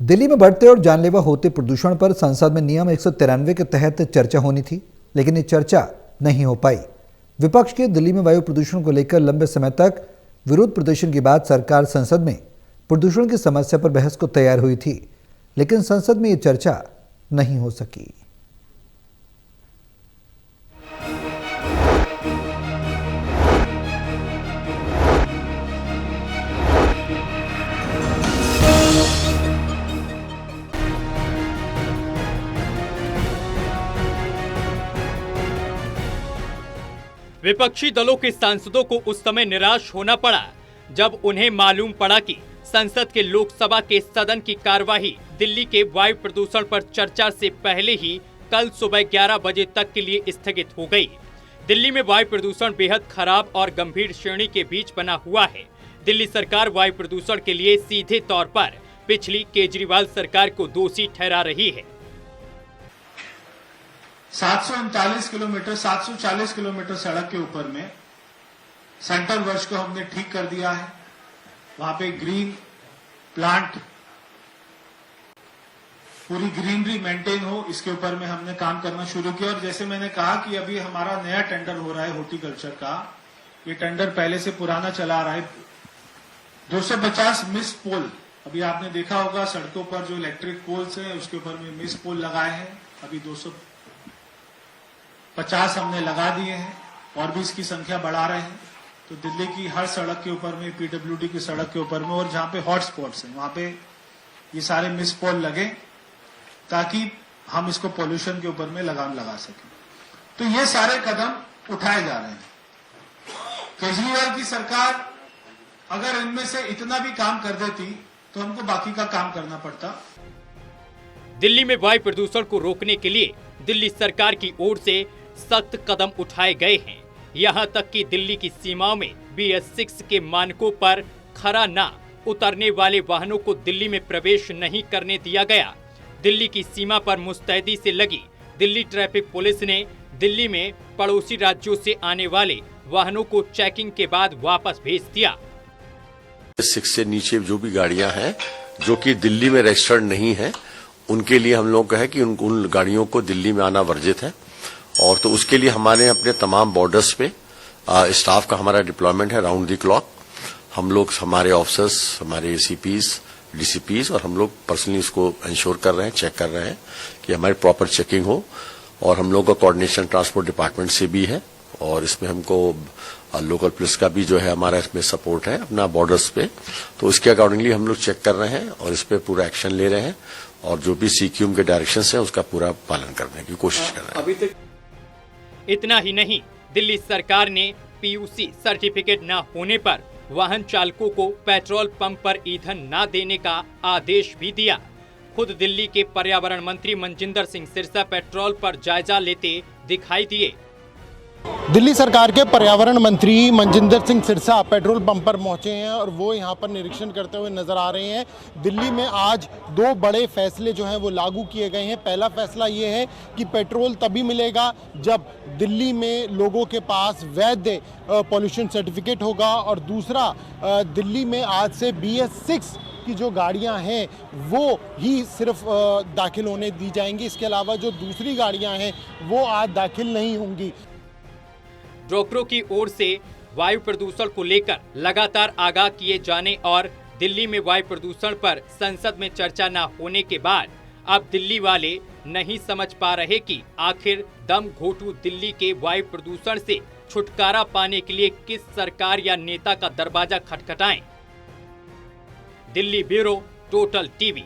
दिल्ली में बढ़ते और जानलेवा होते प्रदूषण पर संसद में नियम 193 के तहत चर्चा होनी थी, लेकिन ये चर्चा नहीं हो पाई। विपक्ष के दिल्ली में वायु प्रदूषण को लेकर लंबे समय तक विरोध प्रदर्शन के बाद सरकार संसद में प्रदूषण की समस्या पर बहस को तैयार हुई थी, लेकिन संसद में ये चर्चा नहीं हो सकी। विपक्षी दलों के सांसदों को उस समय निराश होना पड़ा जब उन्हें मालूम पड़ा कि संसद के लोकसभा के सदन की कार्यवाही दिल्ली के वायु प्रदूषण पर चर्चा से पहले ही कल सुबह 11 बजे तक के लिए स्थगित हो गई। दिल्ली में वायु प्रदूषण बेहद खराब और गंभीर श्रेणी के बीच बना हुआ है। दिल्ली सरकार वायु प्रदूषण के लिए सीधे तौर पर पिछली केजरीवाल सरकार को दोषी ठहरा रही है। 739 किलोमीटर 740 किलोमीटर सड़क के ऊपर में सेंटर वर्ष को हमने ठीक कर दिया है। वहां पे ग्रीन प्लांट, पूरी ग्रीनरी मेंटेन हो, इसके ऊपर में हमने काम करना शुरू किया। और जैसे मैंने कहा कि अभी हमारा नया टेंडर हो रहा है हॉर्टिकल्चर का। ये टेंडर पहले से पुराना चला आ रहा है। 250 मिस पोल, अभी आपने देखा होगा सड़कों पर जो इलेक्ट्रिक पोल्स हैं उसके ऊपर में मिस पोल लगाए हैं। अभी 250 हमने लगा दिए हैं और भी इसकी संख्या बढ़ा रहे हैं। तो दिल्ली की हर सड़क के ऊपर में, पीडब्ल्यूडी की सड़क के ऊपर में और जहां पे हॉट स्पॉट्स हैं वहां पे ये सारे मिस पोल लगे ताकि हम इसको पोल्यूशन के ऊपर में लगाम लगा सकें। तो ये सारे कदम उठाए जा रहे हैं। केजरीवाल की सरकार अगर इनमें से इतना भी काम कर देती तो हमको बाकी का काम करना पड़ता। दिल्ली में वायु प्रदूषण को रोकने के लिए दिल्ली सरकार की ओर से सख्त कदम उठाए गए हैं। यहां तक कि दिल्ली की सीमाओं में BS6 के मानकों पर खरा न उतरने वाले वाहनों को दिल्ली में प्रवेश नहीं करने दिया गया। दिल्ली की सीमा पर मुस्तैदी से लगी दिल्ली ट्रैफिक पुलिस ने दिल्ली में पड़ोसी राज्यों से आने वाले वाहनों को चेकिंग के बाद वापस भेज दिया। 6 से नीचे जो भी गाड़ियां हैं जो कि दिल्ली में रजिस्टर्ड नहीं है, उनके लिए हम लोग कहें कि उन गाड़ियों को दिल्ली में आना वर्जित है। और तो उसके लिए हमारे अपने तमाम बॉर्डर्स पे स्टाफ का हमारा डिप्लॉयमेंट है राउंड द क्लॉक। हम लोग, हमारे ऑफिसर्स, हमारे ACPs, DCPs और हम लोग पर्सनली इसको इंश्योर कर रहे हैं, चेक कर रहे हैं कि हमारी प्रॉपर चेकिंग हो। और हम लोग का कोऑर्डिनेशन ट्रांसपोर्ट डिपार्टमेंट से भी है और इसमें हमको लोकल पुलिस का भी जो है हमारा इसमें सपोर्ट है अपना बॉर्डर्स पे। तो इसके अकॉर्डिंगली हम लोग चेक कर रहे हैं और इस पे पूरा एक्शन ले रहे हैं और जो भी CQM के डायरेक्शंस है उसका पूरा पालन करने की कोशिश कर रहे हैं। अभी तक इतना ही नहीं, दिल्ली सरकार ने PUC सर्टिफिकेट न होने पर वाहन चालकों को पेट्रोल पंप पर ईंधन न देने का आदेश भी दिया। खुद दिल्ली के पर्यावरण मंत्री मनजिंदर सिंह सिरसा पेट्रोल पर जायजा लेते दिखाई दिए। दिल्ली सरकार के पर्यावरण मंत्री मनजिंदर सिंह सिरसा पेट्रोल पंप पर पहुंचे हैं और वो यहां पर निरीक्षण करते हुए नजर आ रहे हैं। दिल्ली में आज 2 बड़े फैसले जो हैं वो लागू किए गए हैं। पहला फैसला ये है कि पेट्रोल तभी मिलेगा जब दिल्ली में लोगों के पास वैध पॉल्यूशन सर्टिफिकेट होगा और दूसरा, दिल्ली में आज से BS6 की जो गाड़ियां हैं वो ही सिर्फ दाखिल होने दी जाएंगी। इसके अलावा जो दूसरी गाड़ियां हैं वो आज दाखिल नहीं होंगी। डॉक्टरों की ओर से वायु प्रदूषण को लेकर लगातार आगाह किए जाने और दिल्ली में वायु प्रदूषण पर संसद में चर्चा न होने के बाद अब दिल्ली वाले नहीं समझ पा रहे कि आखिर दम घोटू दिल्ली के वायु प्रदूषण से छुटकारा पाने के लिए किस सरकार या नेता का दरवाजा खटखटाएं। Delhi bureau, total TV.